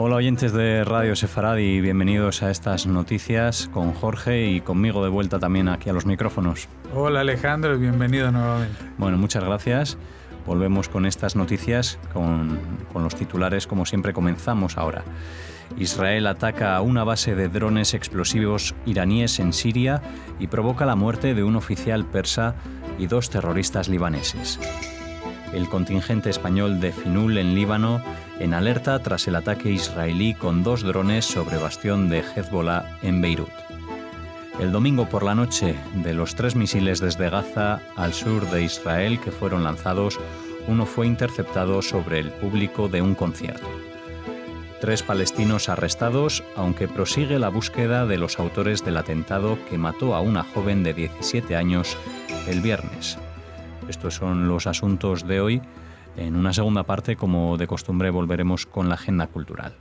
Hola oyentes de Radio Sefaradi, bienvenidos a estas noticias con Jorge y conmigo de vuelta también aquí a los micrófonos. Hola Alejandro y bienvenido nuevamente. Bueno, muchas gracias. Volvemos con estas noticias, con los titulares, como siempre comenzamos ahora. Israel ataca a una base de drones explosivos iraníes en Siria y provoca la muerte de un oficial persa y 2 terroristas libaneses. El contingente español de Finul en Líbano en alerta tras el ataque israelí con 2 drones sobre bastión de Hezbollah en Beirut. El domingo por la noche, de los 3 misiles desde Gaza al sur de Israel que fueron lanzados, uno fue interceptado sobre el público de un concierto. 3 palestinos arrestados, aunque prosigue la búsqueda de los autores del atentado que mató a una joven de 17 años el viernes. Estos son los asuntos de hoy. En una segunda parte, como de costumbre, volveremos con la agenda cultural.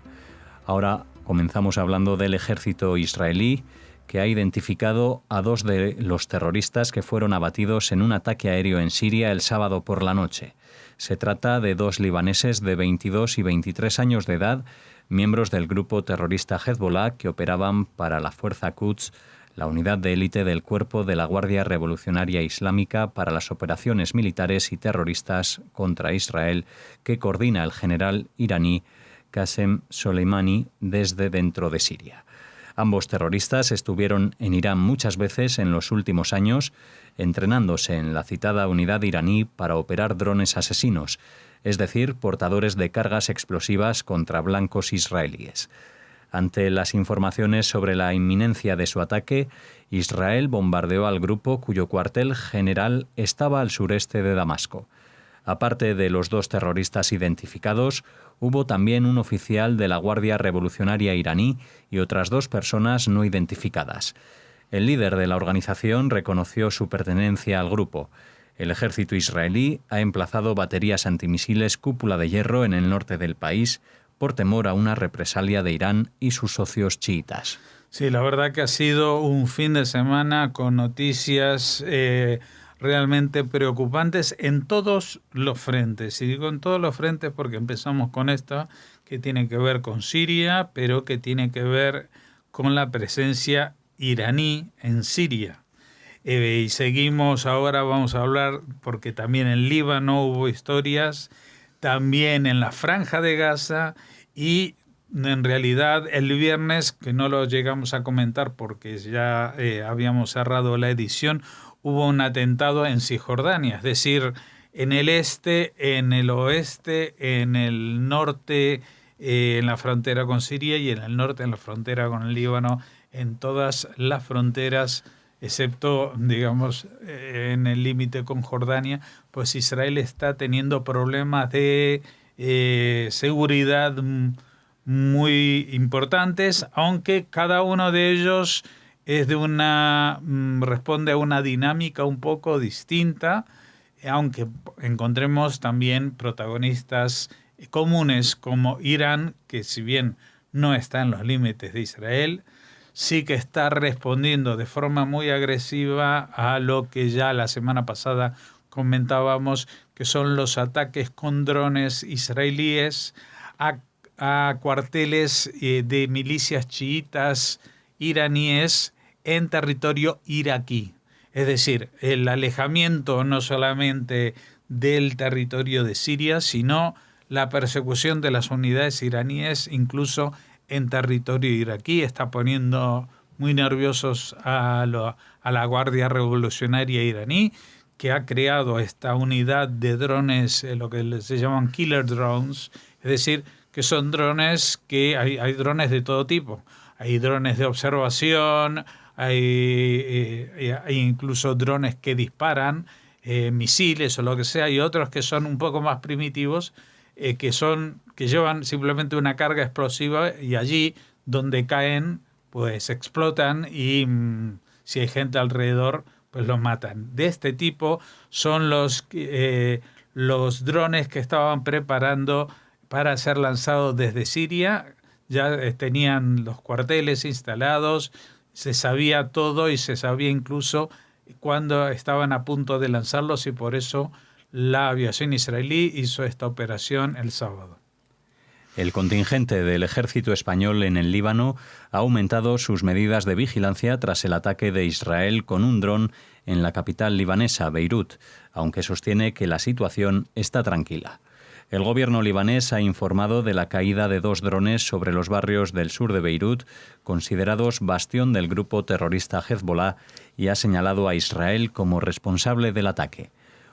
Ahora comenzamos hablando del ejército israelí, que ha identificado a 2 de los terroristas que fueron abatidos en un ataque aéreo en Siria el sábado por la noche. Se trata de 2 libaneses de 22 y 23 años de edad, miembros del grupo terrorista Hezbollah que operaban para la Fuerza Quds, la unidad de élite del Cuerpo de la Guardia Revolucionaria Islámica para las operaciones militares y terroristas contra Israel que coordina el general iraní Qasem Soleimani desde dentro de Siria. Ambos terroristas estuvieron en Irán muchas veces en los últimos años, entrenándose en la citada unidad iraní para operar drones asesinos, es decir, portadores de cargas explosivas contra blancos israelíes. Ante las informaciones sobre la inminencia de su ataque, Israel bombardeó al grupo cuyo cuartel general estaba al sureste de Damasco. Aparte de los 2 terroristas identificados, hubo también un oficial de la Guardia Revolucionaria iraní y otras 2 personas no identificadas. El líder de la organización reconoció su pertenencia al grupo. El ejército israelí ha emplazado baterías antimisiles cúpula de hierro en el norte del país por temor a una represalia de Irán y sus socios chiitas. Sí, la verdad que ha sido un fin de semana con noticias realmente preocupantes en todos los frentes. Y digo en todos los frentes porque empezamos con esta que tiene que ver con Siria, pero que tiene que ver con la presencia iraní en Siria. Y seguimos ahora, vamos a hablar, porque también en Líbano hubo historias, también en la Franja de Gaza, y en realidad el viernes, que no lo llegamos a comentar porque ya habíamos cerrado la edición, hubo un atentado en Cisjordania, es decir, en el este, en el oeste, en el norte, en la frontera con Siria, y en el norte, en la frontera con el Líbano, en todas las fronteras, excepto, digamos, en el límite con Jordania, pues Israel está teniendo problemas de seguridad muy importantes, aunque cada uno de ellos es responde a una dinámica un poco distinta, aunque encontremos también protagonistas comunes como Irán, que si bien no está en los límites de Israel, sí que está respondiendo de forma muy agresiva a lo que ya la semana pasada comentábamos, que son los ataques con drones israelíes a cuarteles de milicias chiitas iraníes en territorio iraquí. Es decir, el alejamiento no solamente del territorio de Siria, sino la persecución de las unidades iraníes incluso en territorio iraquí. Está poniendo muy nerviosos a la Guardia Revolucionaria iraní, que ha creado esta unidad de drones, lo que se llaman killer drones, es decir, que son drones que hay drones de todo tipo. Hay drones de observación, hay incluso drones que disparan misiles o lo que sea, y otros que son un poco más primitivos, que llevan simplemente una carga explosiva y allí donde caen pues explotan y si hay gente alrededor pues los matan. De este tipo son los drones que estaban preparando para ser lanzados desde Siria. Ya tenían los cuarteles instalados, se sabía todo y se sabía incluso cuándo estaban a punto de lanzarlos, y por eso la aviación israelí hizo esta operación el sábado. El contingente del ejército español en el Líbano ha aumentado sus medidas de vigilancia tras el ataque de Israel con un dron en la capital libanesa, Beirut, aunque sostiene que la situación está tranquila. El gobierno libanés ha informado de la caída de 2 drones sobre los barrios del sur de Beirut, considerados bastión del grupo terrorista Hezbollah, y ha señalado a Israel como responsable del ataque.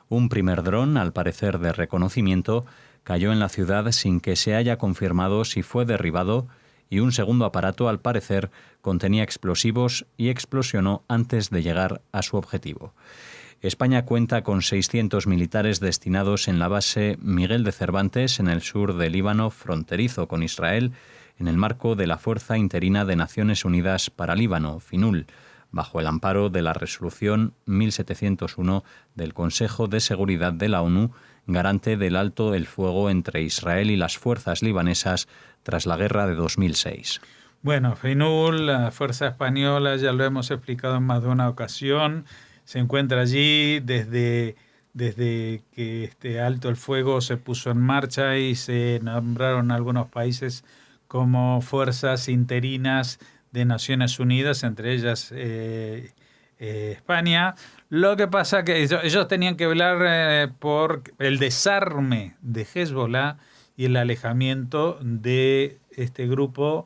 Un primer dron, al parecer de reconocimiento, cayó en la ciudad sin que se haya confirmado si fue derribado, y un segundo aparato, al parecer, contenía explosivos y explosionó antes de llegar a su objetivo. España cuenta con 600 militares destinados en la base Miguel de Cervantes, en el sur del Líbano, fronterizo con Israel, en el marco de la Fuerza Interina de Naciones Unidas para Líbano, FINUL, bajo el amparo de la Resolución 1701 del Consejo de Seguridad de la ONU, garante del alto el fuego entre Israel y las fuerzas libanesas tras la guerra de 2006. Bueno, FINUL, la fuerza española, ya lo hemos explicado en más de una ocasión, se encuentra allí desde que este alto el fuego se puso en marcha y se nombraron algunos países como fuerzas interinas de Naciones Unidas, entre ellas España. Lo que pasa que ellos tenían que velar por el desarme de Hezbollah y el alejamiento de este grupo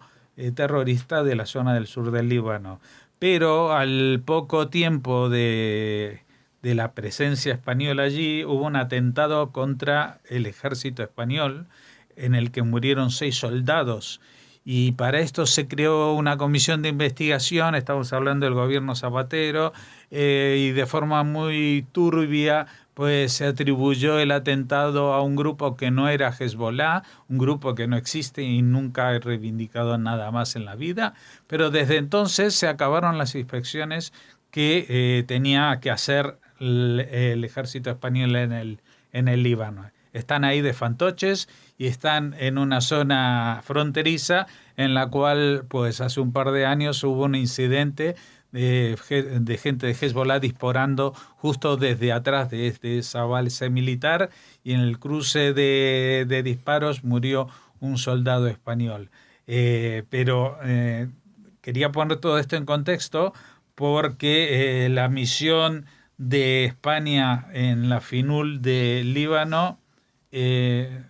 terrorista de la zona del sur del Líbano. Pero al poco tiempo de la presencia española allí, hubo un atentado contra el ejército español en el que murieron 6 soldados. Y para esto se creó una comisión de investigación, estamos hablando del gobierno Zapatero, y de forma muy turbia pues se atribuyó el atentado a un grupo que no era Hezbollah, un grupo que no existe y nunca ha reivindicado nada más en la vida, pero desde entonces se acabaron las inspecciones que tenía que hacer el ejército español en el Líbano. Están ahí de fantoches y están en una zona fronteriza en la cual pues hace un par de años hubo un incidente de gente de Hezbollah disparando justo desde atrás de esa base militar, y en el cruce de disparos murió un soldado español. Pero quería poner todo esto en contexto porque la misión de España en la FINUL de Líbano en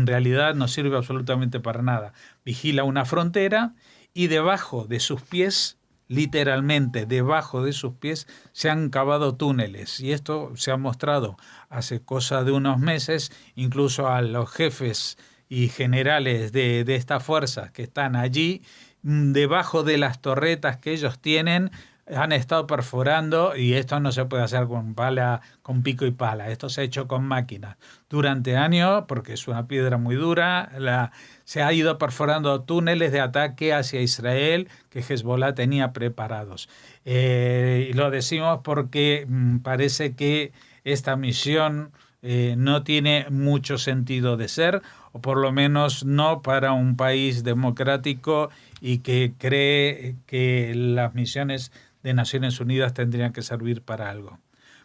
realidad no sirve absolutamente para nada. Vigila una frontera y debajo de sus pies, literalmente debajo de sus pies, se han cavado túneles, y esto se ha mostrado hace cosa de unos meses, incluso a los jefes y generales de estas fuerzas que están allí, debajo de las torretas que ellos tienen, han estado perforando, y esto no se puede hacer con pala, con pico y pala, esto se ha hecho con máquinas durante años, porque es una piedra muy dura. Se ha ido perforando túneles de ataque hacia Israel que Hezbollah tenía preparados. Y lo decimos porque parece que esta misión no tiene mucho sentido de ser, o por lo menos no para un país democrático y que cree que las misiones de Naciones Unidas tendrían que servir para algo.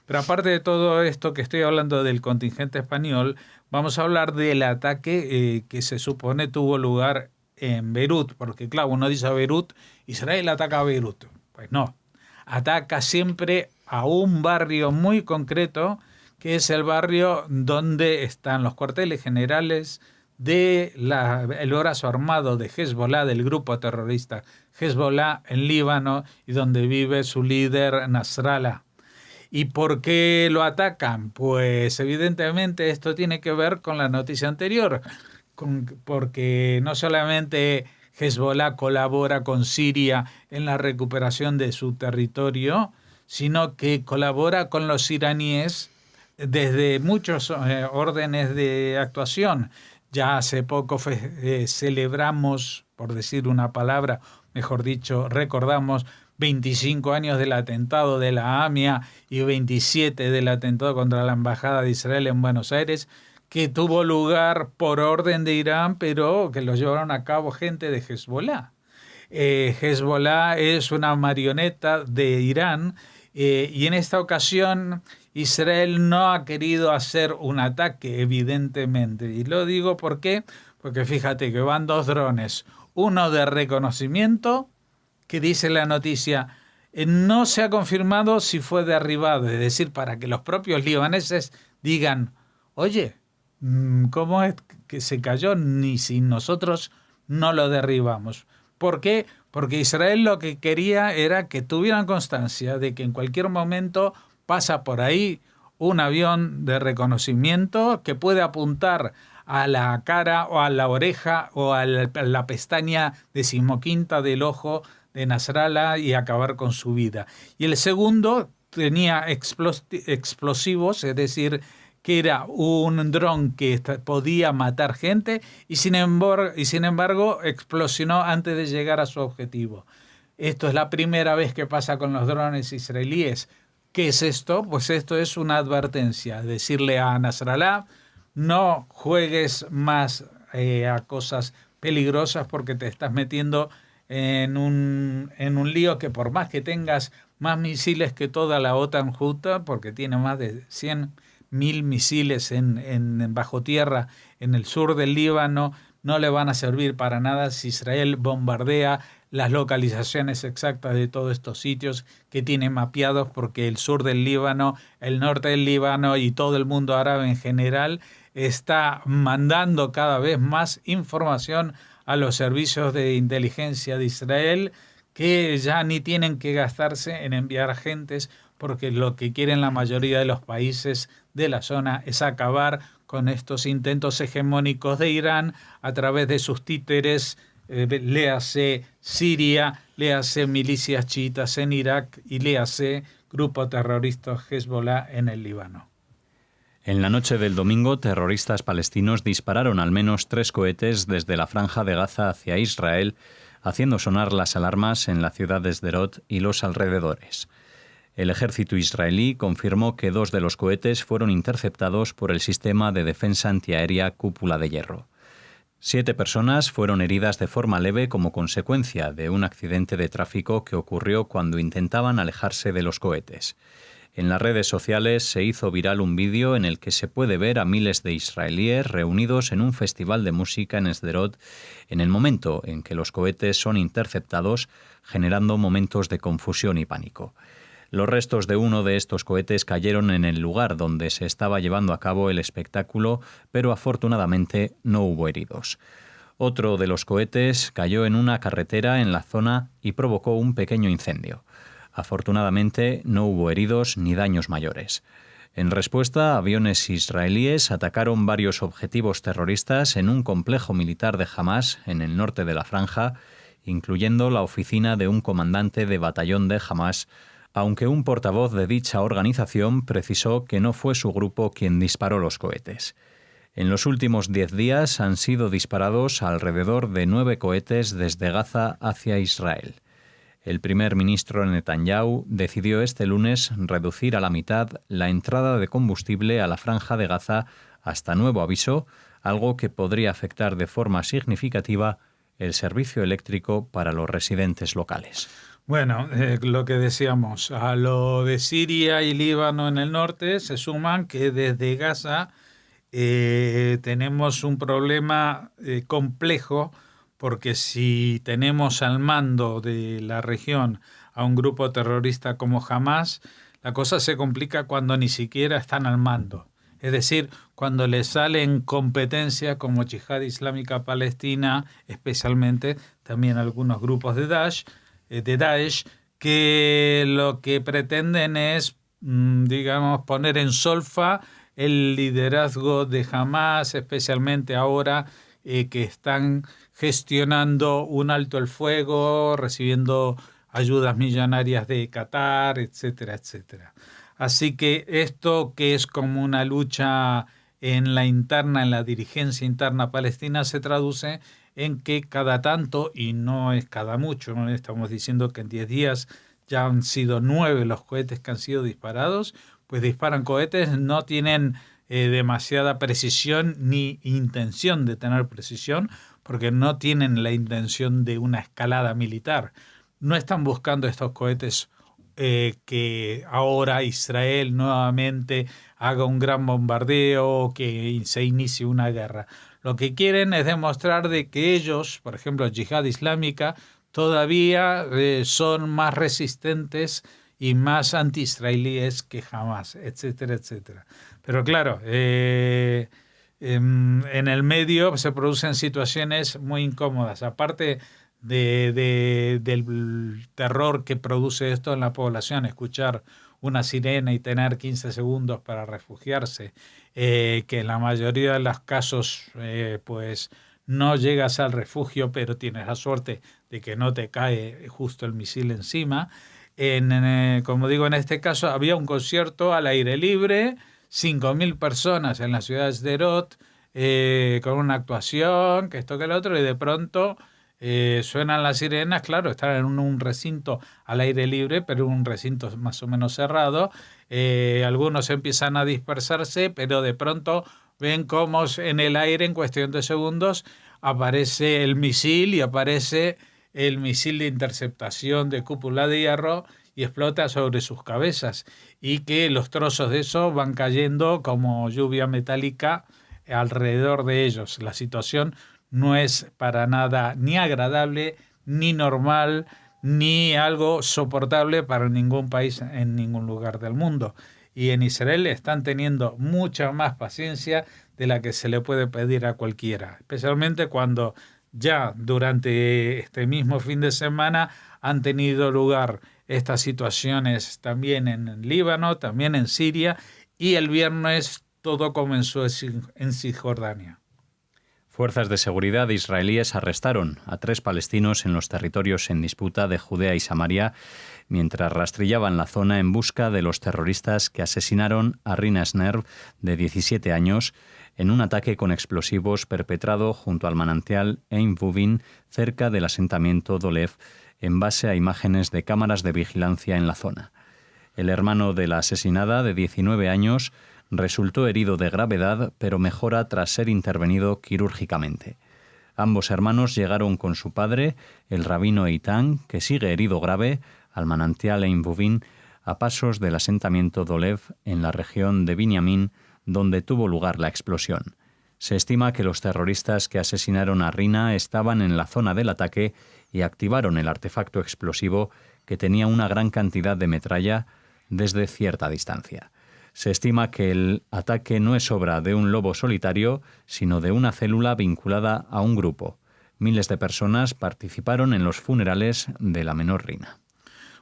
Pero aparte de todo esto que estoy hablando del contingente español, vamos a hablar del ataque que se supone tuvo lugar en Beirut, porque claro, uno dice a Beirut, Israel ataca a Beirut. Pues no, ataca siempre a un barrio muy concreto, que es el barrio donde están los cuarteles generales del brazo armado de Hezbollah, del grupo terrorista Hezbollah en Líbano, y donde vive su líder Nasrallah. ¿Y por qué lo atacan? Pues evidentemente esto tiene que ver con la noticia anterior, porque no solamente Hezbollah colabora con Siria en la recuperación de su territorio, sino que colabora con los iraníes desde muchos órdenes de actuación. Ya hace poco celebramos, por decir una palabra, mejor dicho, recordamos 25 años del atentado de la AMIA y 27 del atentado contra la Embajada de Israel en Buenos Aires, que tuvo lugar por orden de Irán, pero que lo llevaron a cabo gente de Hezbollah. Hezbollah es una marioneta de Irán, y en esta ocasión Israel no ha querido hacer un ataque, evidentemente. Y lo digo ¿por qué? Porque fíjate que van 2 drones, uno de reconocimiento, que dice la noticia, no se ha confirmado si fue derribado, es decir, para que los propios libaneses digan, oye, ¿cómo es que se cayó? Ni si nosotros no lo derribamos. ¿Por qué? Porque Israel lo que quería era que tuvieran constancia de que en cualquier momento pasa por ahí un avión de reconocimiento que puede apuntar a la cara o a la oreja o a la pestaña 15ª del ojo de Nasrallah y acabar con su vida. Y el segundo tenía explosivos, es decir, que era un dron que podía matar gente y sin embargo explosionó antes de llegar a su objetivo. Esto es la primera vez que pasa con los drones israelíes. ¿Qué es esto? Pues esto es una advertencia, decirle a Nasrallah, no juegues más a cosas peligrosas porque te estás metiendo en un lío que por más que tengas más misiles que toda la OTAN junta, porque tiene más de 100.000 misiles bajo tierra en el sur del Líbano, no le van a servir para nada si Israel bombardea las localizaciones exactas de todos estos sitios que tiene mapeados, porque el sur del Líbano, el norte del Líbano y todo el mundo árabe en general está mandando cada vez más información a los servicios de inteligencia de Israel, que ya ni tienen que gastarse en enviar agentes, porque lo que quieren la mayoría de los países de la zona es acabar con estos intentos hegemónicos de Irán a través de sus títeres, léase Siria, léase milicias chiitas en Irak y léase grupo terrorista Hezbollah en el Líbano. En la noche del domingo, terroristas palestinos dispararon al menos 3 cohetes desde la franja de Gaza hacia Israel, haciendo sonar las alarmas en la ciudad de Sderot y los alrededores. El ejército israelí confirmó que 2 de los cohetes fueron interceptados por el sistema de defensa antiaérea Cúpula de Hierro. 7 personas fueron heridas de forma leve como consecuencia de un accidente de tráfico que ocurrió cuando intentaban alejarse de los cohetes. En las redes sociales se hizo viral un vídeo en el que se puede ver a miles de israelíes reunidos en un festival de música en Sderot en el momento en que los cohetes son interceptados, generando momentos de confusión y pánico. Los restos de uno de estos cohetes cayeron en el lugar donde se estaba llevando a cabo el espectáculo, pero afortunadamente no hubo heridos. Otro de los cohetes cayó en una carretera en la zona y provocó un pequeño incendio. Afortunadamente no hubo heridos ni daños mayores. En respuesta, aviones israelíes atacaron varios objetivos terroristas en un complejo militar de Hamás en el norte de la franja, incluyendo la oficina de un comandante de batallón de Hamás, aunque un portavoz de dicha organización precisó que no fue su grupo quien disparó los cohetes. En los últimos 10 días han sido disparados alrededor de 9 cohetes desde Gaza hacia Israel. El primer ministro Netanyahu decidió este lunes reducir a la mitad la entrada de combustible a la franja de Gaza hasta nuevo aviso, algo que podría afectar de forma significativa el servicio eléctrico para los residentes locales. Bueno, lo que decíamos, a lo de Siria y Líbano en el norte se suman que desde Gaza tenemos un problema complejo, porque si tenemos al mando de la región a un grupo terrorista como Hamás, la cosa se complica cuando ni siquiera están al mando. Es decir, cuando les salen competencia como Yihad Islámica Palestina, especialmente también algunos grupos de Daesh, que lo que pretenden es, poner en solfa el liderazgo de Hamás, especialmente ahora que están gestionando un alto el fuego, recibiendo ayudas millonarias de Qatar, etcétera, etcétera. Así que esto, que es como una lucha en la dirigencia interna palestina, se traduce en que cada tanto, y no es cada mucho, ¿no? Estamos diciendo que en 10 días ya han sido 9 los cohetes que han sido disparados, pues disparan cohetes, no tienen demasiada precisión ni intención de tener precisión, porque no tienen la intención de una escalada militar. No están buscando estos cohetes que ahora Israel nuevamente haga un gran bombardeo o que se inicie una guerra. Lo que quieren es demostrar de que ellos, por ejemplo, Yihad Islámica, todavía son más resistentes y más anti-israelíes que jamás, etcétera, etcétera. Pero claro, en el medio se producen situaciones muy incómodas. Aparte del terror que produce esto en la población, escuchar una sirena y tener 15 segundos para refugiarse, que en la mayoría de los casos pues no llegas al refugio, pero tienes la suerte de que no te cae justo el misil encima. Como digo, en este caso había un concierto al aire libre, 5.000 personas en la ciudad de Sderot, con una actuación, que esto que el otro, y de pronto suenan las sirenas. Claro, están en un recinto al aire libre, pero un recinto más o menos cerrado. Algunos empiezan a dispersarse, pero de pronto ven cómo en el aire, en cuestión de segundos, aparece el misil y aparece el misil de interceptación de cúpula de hierro y explota sobre sus cabezas, y que los trozos de eso van cayendo como lluvia metálica alrededor de ellos. La situación no es para nada ni agradable, ni normal, ni algo soportable para ningún país en ningún lugar del mundo. Y en Israel están teniendo mucha más paciencia de la que se le puede pedir a cualquiera, especialmente cuando ya durante este mismo fin de semana han tenido lugar estas situaciones también en Líbano, también en Siria, y el viernes todo comenzó en Cisjordania. Fuerzas de seguridad israelíes arrestaron a 3 palestinos en los territorios en disputa de Judea y Samaria mientras rastrillaban la zona en busca de los terroristas que asesinaron a Rina Snerb, de 17 años, en un ataque con explosivos perpetrado junto al manantial Ein Buvin, cerca del asentamiento Dolev, en base a imágenes de cámaras de vigilancia en la zona. El hermano de la asesinada, de 19 años, resultó herido de gravedad, pero mejora tras ser intervenido quirúrgicamente. Ambos hermanos llegaron con su padre, el rabino Eitan, que sigue herido grave, al manantial Ein Buvin, a pasos del asentamiento Dolev, en la región de Binyamin, donde tuvo lugar la explosión. Se estima que los terroristas que asesinaron a Rina estaban en la zona del ataque y activaron el artefacto explosivo, que tenía una gran cantidad de metralla, desde cierta distancia. Se estima que el ataque no es obra de un lobo solitario, sino de una célula vinculada a un grupo. Miles de personas participaron en los funerales de la menor Rina.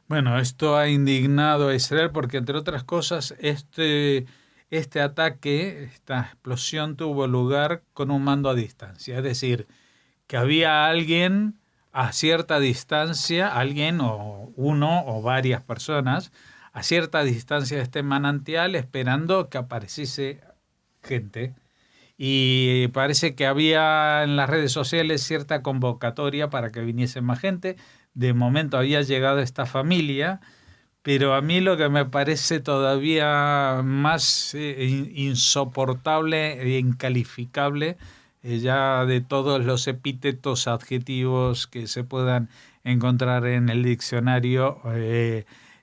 Bueno, esto ha indignado a Israel porque, entre otras cosas, este ataque, esta explosión tuvo lugar con un mando a distancia. Es decir, que había alguien a cierta distancia, alguien o uno o varias personas, a cierta distancia de este manantial, esperando que apareciese gente. Y parece que había en las redes sociales cierta convocatoria para que viniese más gente. De momento había llegado esta familia, pero a mí lo que me parece todavía más insoportable e incalificable, ya de todos los epítetos, adjetivos que se puedan encontrar en el diccionario,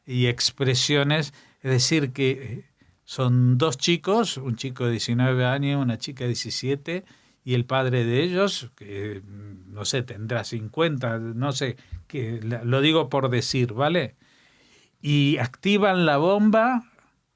y expresiones, es decir, que son 2 chicos, un chico de 19 años, una chica de 17, y el padre de ellos, que no sé, tendrá 50, no sé, que lo digo por decir, ¿vale? Y activan la bomba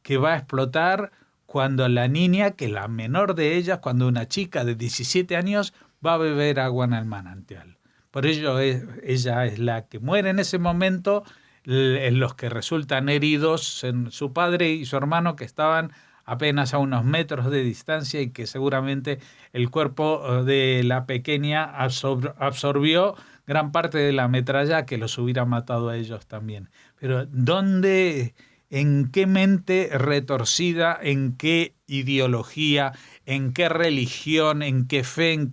que va a explotar cuando la niña, que la menor de ellas, cuando una chica de 17 años va a beber agua en el manantial. Por ello ella es la que muere en ese momento. En los que resultan heridos su padre y su hermano, que estaban apenas a unos metros de distancia, y que seguramente el cuerpo de la pequeña absorbió gran parte de la metralla que los hubiera matado a ellos también. Pero ¿dónde, en qué mente retorcida, en qué ideología, en qué religión, en qué fe, en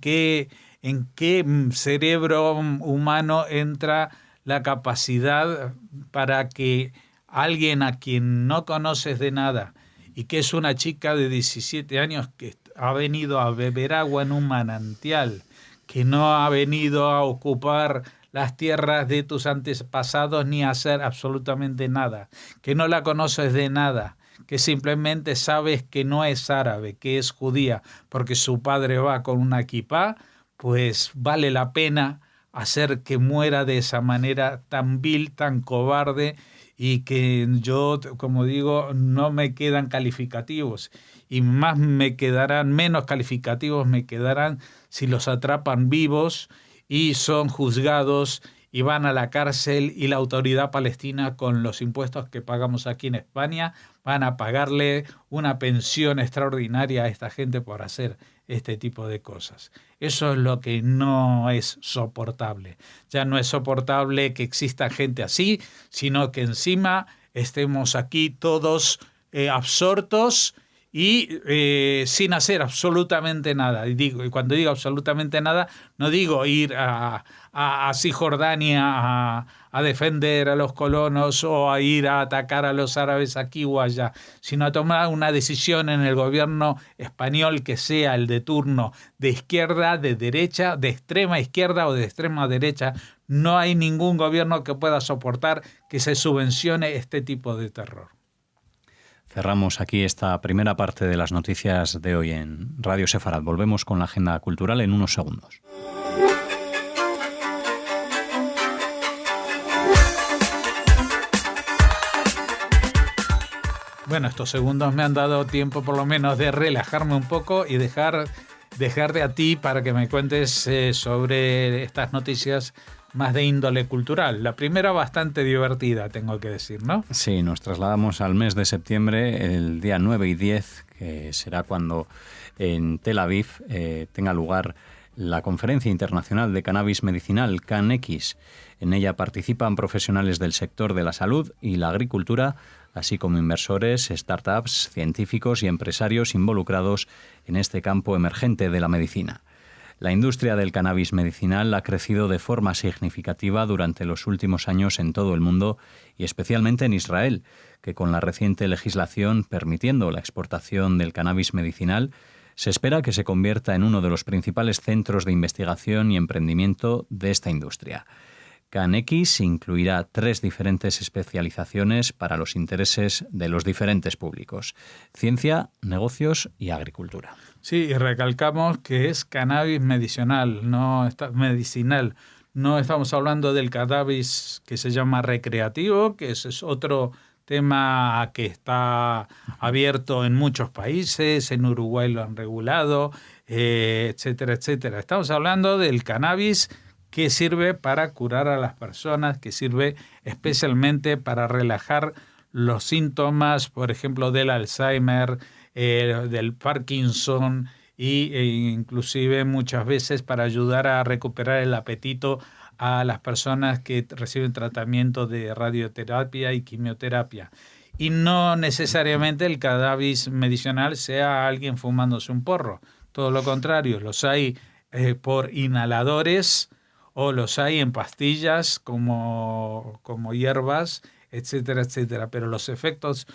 qué cerebro humano entra la capacidad para que alguien a quien no conoces de nada, y que es una chica de 17 años que ha venido a beber agua en un manantial, que no ha venido a ocupar las tierras de tus antepasados ni hacer absolutamente nada, que no la conoces de nada, que simplemente sabes que no es árabe, que es judía, porque su padre va con una kipá, pues vale la pena hacer que muera de esa manera tan vil, tan cobarde, y que yo, como digo, no me quedan calificativos, y más me quedarán, menos calificativos me quedarán si los atrapan vivos y son juzgados y van a la cárcel, y la autoridad palestina, con los impuestos que pagamos aquí en España, van a pagarle una pensión extraordinaria a esta gente por hacer este tipo de cosas. Eso es lo que no es soportable. Ya no es soportable que exista gente así, sino que encima estemos aquí todos absortos y sin hacer absolutamente nada. Y cuando digo absolutamente nada, no digo ir a Cisjordania a defender a los colonos, o a ir a atacar a los árabes aquí o allá, sino a tomar una decisión en el gobierno español que sea el de turno, de izquierda, de derecha, de extrema izquierda o de extrema derecha. No hay ningún gobierno que pueda soportar que se subvencione este tipo de terror. Cerramos aquí esta primera parte de las noticias de hoy en Radio Sefarad. Volvemos con la agenda cultural en unos segundos. Bueno, estos segundos me han dado tiempo por lo menos de relajarme un poco y dejarte a ti para que me cuentes sobre estas noticias más de índole cultural. La primera bastante divertida, tengo que decir, ¿no? Sí, nos trasladamos al mes de septiembre, el día 9 y 10, que será cuando en Tel Aviv tenga lugar la Conferencia Internacional de Cannabis Medicinal, CanX. En ella participan profesionales del sector de la salud y la agricultura, así como inversores, startups, científicos y empresarios involucrados en este campo emergente de la medicina. La industria del cannabis medicinal ha crecido de forma significativa durante los últimos años en todo el mundo, y especialmente en Israel, que con la reciente legislación permitiendo la exportación del cannabis medicinal, se espera que se convierta en uno de los principales centros de investigación y emprendimiento de esta industria. CanX incluirá 3 diferentes especializaciones para los intereses de los diferentes públicos: ciencia, negocios y agricultura. Sí, y recalcamos que es cannabis medicinal, medicinal. No estamos hablando del cannabis que se llama recreativo, que ese es otro tema que está abierto en muchos países. En Uruguay lo han regulado, etcétera, etcétera. Estamos hablando del cannabis que sirve para curar a las personas, que sirve especialmente para relajar los síntomas, por ejemplo, del Alzheimer, del Parkinson, e inclusive muchas veces para ayudar a recuperar el apetito a las personas que reciben tratamiento de radioterapia y quimioterapia. Y no necesariamente el cannabis medicinal sea alguien fumándose un porro. Todo lo contrario, los hay por inhaladores, o los hay en pastillas como hierbas, etcétera, etcétera. Pero los efectos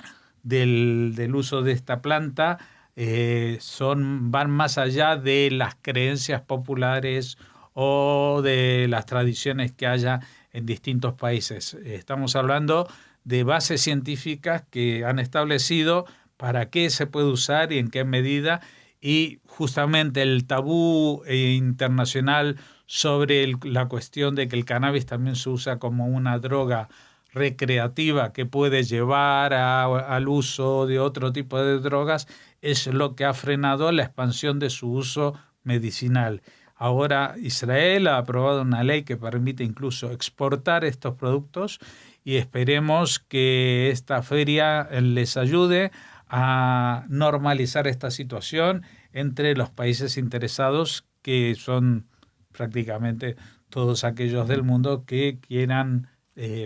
del uso de esta planta van más allá de las creencias populares o de las tradiciones que haya en distintos países. Estamos hablando de bases científicas que han establecido para qué se puede usar y en qué medida, y justamente el tabú internacional sobre la cuestión de que el cannabis también se usa como una droga recreativa que puede llevar al uso de otro tipo de drogas, es lo que ha frenado la expansión de su uso medicinal. Ahora Israel ha aprobado una ley que permite incluso exportar estos productos, y esperemos que esta feria les ayude a normalizar esta situación entre los países interesados, que son prácticamente todos aquellos del mundo que quieran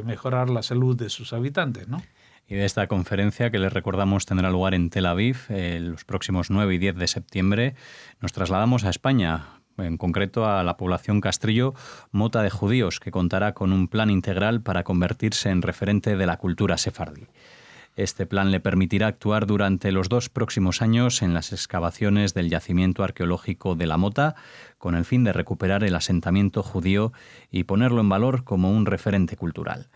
mejorar la salud de sus habitantes, ¿no? Y de esta conferencia, que les recordamos tendrá lugar en Tel Aviv los próximos 9 y 10 de septiembre, nos trasladamos a España, en concreto a la población Castrillo Mota de Judíos, que contará con un plan integral para convertirse en referente de la cultura sefardí. Este plan le permitirá actuar durante los 2 próximos años en las excavaciones del yacimiento arqueológico de La Mota, con el fin de recuperar el asentamiento judío y ponerlo en valor como un referente cultural.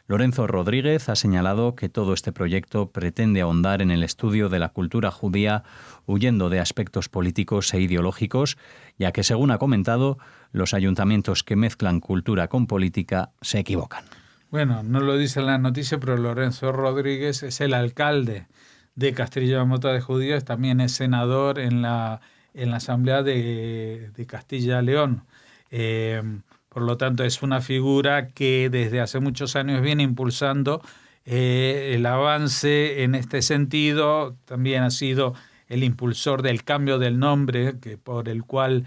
Lorenzo Rodríguez ha señalado que todo este proyecto pretende ahondar en el estudio de la cultura judía, huyendo de aspectos políticos e ideológicos, ya que, según ha comentado, los ayuntamientos que mezclan cultura con política se equivocan. Bueno, no lo dice en la noticia, pero Lorenzo Rodríguez es el alcalde de Castrillo de Mota de Judíos, también es senador en la Asamblea de Castilla-León. Por lo tanto, es una figura que desde hace muchos años viene impulsando el avance en este sentido. También ha sido el impulsor del cambio del nombre, por el cual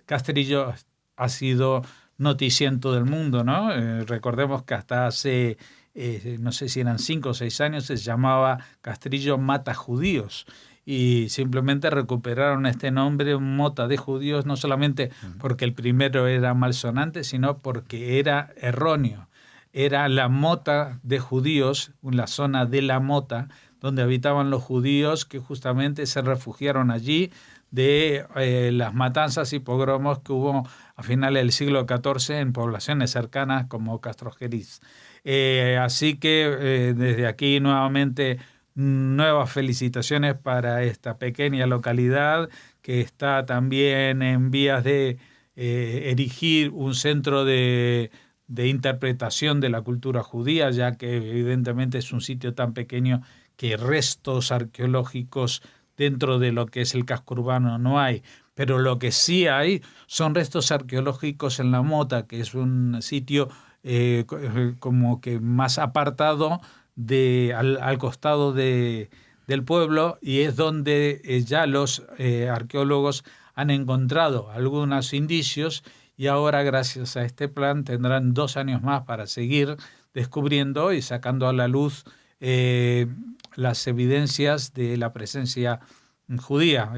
Castrillo ha sido noticia en todo el mundo, ¿no? Recordemos que hasta hace, no sé si eran 5 o 6 años, se llamaba Castrillo Mata Judíos. Y simplemente recuperaron este nombre, Mota de Judíos, no solamente porque el primero era malsonante, sino porque era erróneo. Era la Mota de Judíos, la zona de la Mota, donde habitaban los judíos que justamente se refugiaron allí de las matanzas y pogromos que hubo a finales del siglo XIV en poblaciones cercanas como Castrojeriz. Así que desde aquí nuevamente nuevas felicitaciones para esta pequeña localidad que está también en vías de erigir un centro de interpretación de la cultura judía, ya que evidentemente es un sitio tan pequeño que restos arqueológicos dentro de lo que es el casco urbano no hay. Pero lo que sí hay son restos arqueológicos en La Mota, que es un sitio como que más apartado al costado del pueblo, y es donde ya los arqueólogos han encontrado algunos indicios, y ahora gracias a este plan tendrán 2 años más para seguir descubriendo y sacando a la luz las evidencias de la presencia judía.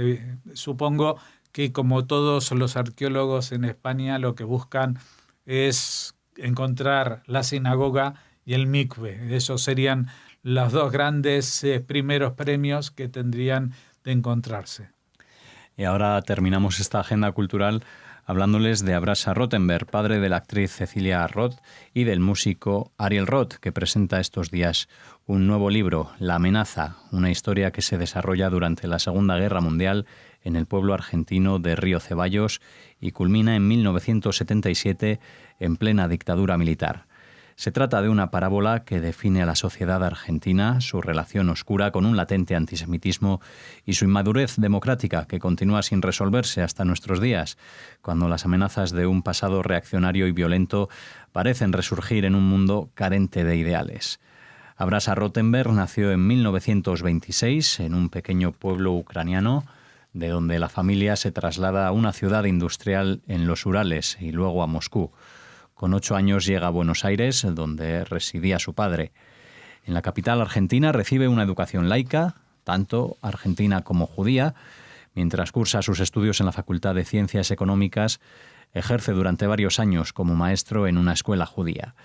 Supongo que, como todos los arqueólogos en España, lo que buscan es encontrar la sinagoga y el mikve. Esos serían los 2 grandes primeros premios que tendrían de encontrarse. Y ahora terminamos esta agenda cultural hablándoles de Abrasa Rothenberg, padre de la actriz Cecilia Roth y del músico Ariel Roth, que presenta estos días un nuevo libro, La amenaza, una historia que se desarrolla durante la Segunda Guerra Mundial en el pueblo argentino de Río Ceballos y culmina en 1977 en plena dictadura militar. Se trata de una parábola que define a la sociedad argentina, su relación oscura con un latente antisemitismo y su inmadurez democrática que continúa sin resolverse hasta nuestros días, cuando las amenazas de un pasado reaccionario y violento parecen resurgir en un mundo carente de ideales. Abrasa Rothenberg nació en 1926 en un pequeño pueblo ucraniano, de donde la familia se traslada a una ciudad industrial en los Urales y luego a Moscú. Con 8 años llega a Buenos Aires, donde residía su padre. En la capital argentina recibe una educación laica, tanto argentina como judía. Mientras cursa sus estudios en la Facultad de Ciencias Económicas, ejerce durante varios años como maestro en una escuela judía.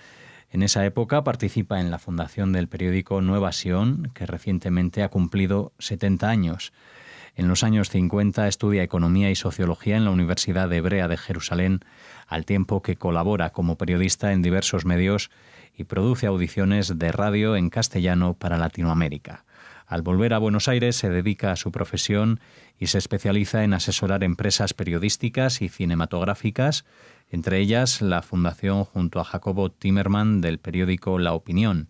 En esa época participa en la fundación del periódico Nueva Sion, que recientemente ha cumplido 70 años. En los años 50 estudia Economía y Sociología en la Universidad Hebrea de Jerusalén, al tiempo que colabora como periodista en diversos medios y produce audiciones de radio en castellano para Latinoamérica. Al volver a Buenos Aires se dedica a su profesión y se especializa en asesorar empresas periodísticas y cinematográficas, entre ellas la fundación junto a Jacobo Timerman del periódico La Opinión.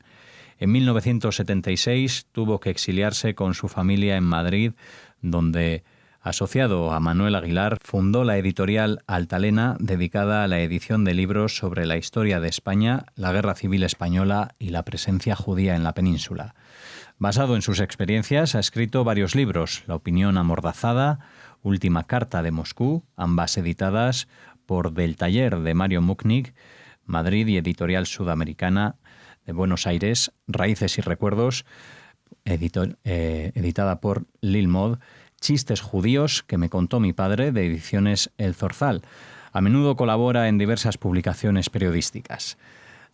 En 1976 tuvo que exiliarse con su familia en Madrid, donde, asociado a Manuel Aguilar, fundó la editorial Altalena, dedicada a la edición de libros sobre la historia de España, la Guerra Civil Española y la presencia judía en la península. Basado en sus experiencias, ha escrito varios libros: La opinión amordazada, Última carta de Moscú, ambas editadas por Del Taller de Mario Muchnik, Madrid, y Editorial Sudamericana de Buenos Aires, Raíces y Recuerdos, editada por Lil Mod, Chistes judíos que me contó mi padre, de Ediciones El Zorzal. A menudo colabora en diversas publicaciones periodísticas.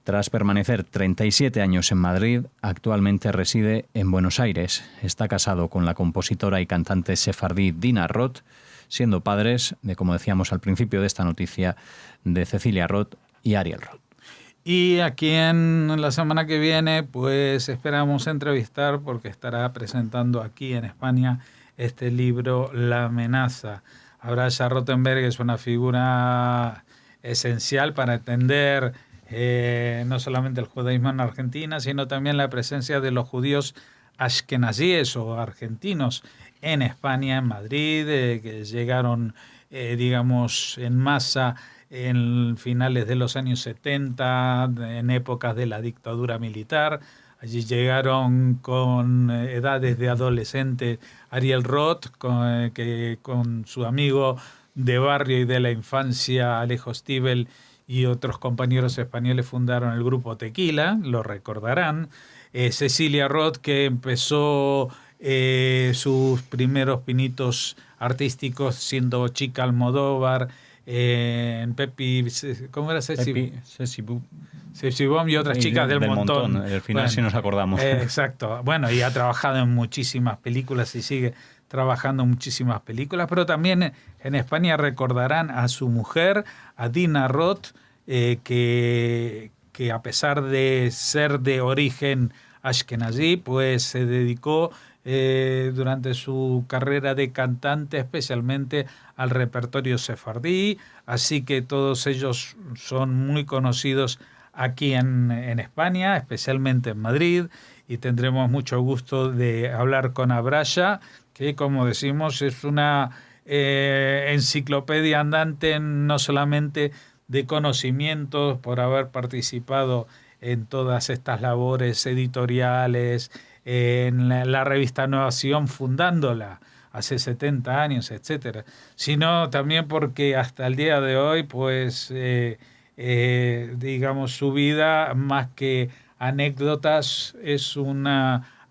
Tras permanecer 37 años en Madrid, actualmente reside en Buenos Aires. Está casado con la compositora y cantante sefardí Dina Roth, siendo padres de, como decíamos al principio de esta noticia, de Cecilia Roth y Ariel Roth. Y a quien la semana que viene pues esperamos entrevistar, porque estará presentando aquí en España este libro La amenaza. Abraya Rothenberg es una figura esencial para entender no solamente el judaísmo en Argentina, sino también la presencia de los judíos ashkenazíes o argentinos en España, en Madrid, que llegaron, digamos, en masa en finales de los años 70, en épocas de la dictadura militar. Allí llegaron con edades de adolescente Ariel Roth, con su amigo de barrio y de la infancia Alejo Stivel y otros compañeros españoles fundaron el grupo Tequila, lo recordarán. Cecilia Roth, que empezó sus primeros pinitos artísticos siendo chica Almodóvar, en Pepi, ¿cómo era Ceci? Ceci Bom y otras chicas del montón. Al final sí nos acordamos. Exacto. Bueno, y ha trabajado en muchísimas películas y sigue trabajando en muchísimas películas, pero también en España recordarán a su mujer, a Dina Roth, que a pesar de ser de origen ashkenazí, pues se dedicó durante su carrera de cantante especialmente al repertorio sefardí, así que todos ellos son muy conocidos aquí en España, especialmente en Madrid, y tendremos mucho gusto de hablar con Abraya, que como decimos es una enciclopedia andante no solamente de conocimientos por haber participado en todas estas labores editoriales, en la revista Novación, fundándola hace 70 años, etcétera, sino también porque hasta el día de hoy, pues, digamos, su vida, más que anécdotas, es un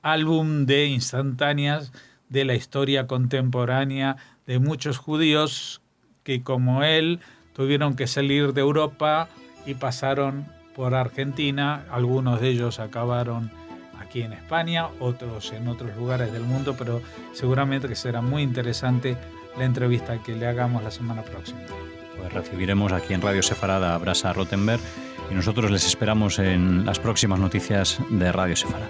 álbum de instantáneas de la historia contemporánea de muchos judíos que, como él, tuvieron que salir de Europa y pasaron por Argentina. Algunos de ellos acabaron aquí en España, otros en otros lugares del mundo, pero seguramente que será muy interesante la entrevista que le hagamos la semana próxima. Pues recibiremos aquí en Radio Sefarad a Abraya Rothenberg y nosotros les esperamos en las próximas noticias de Radio Sefarad.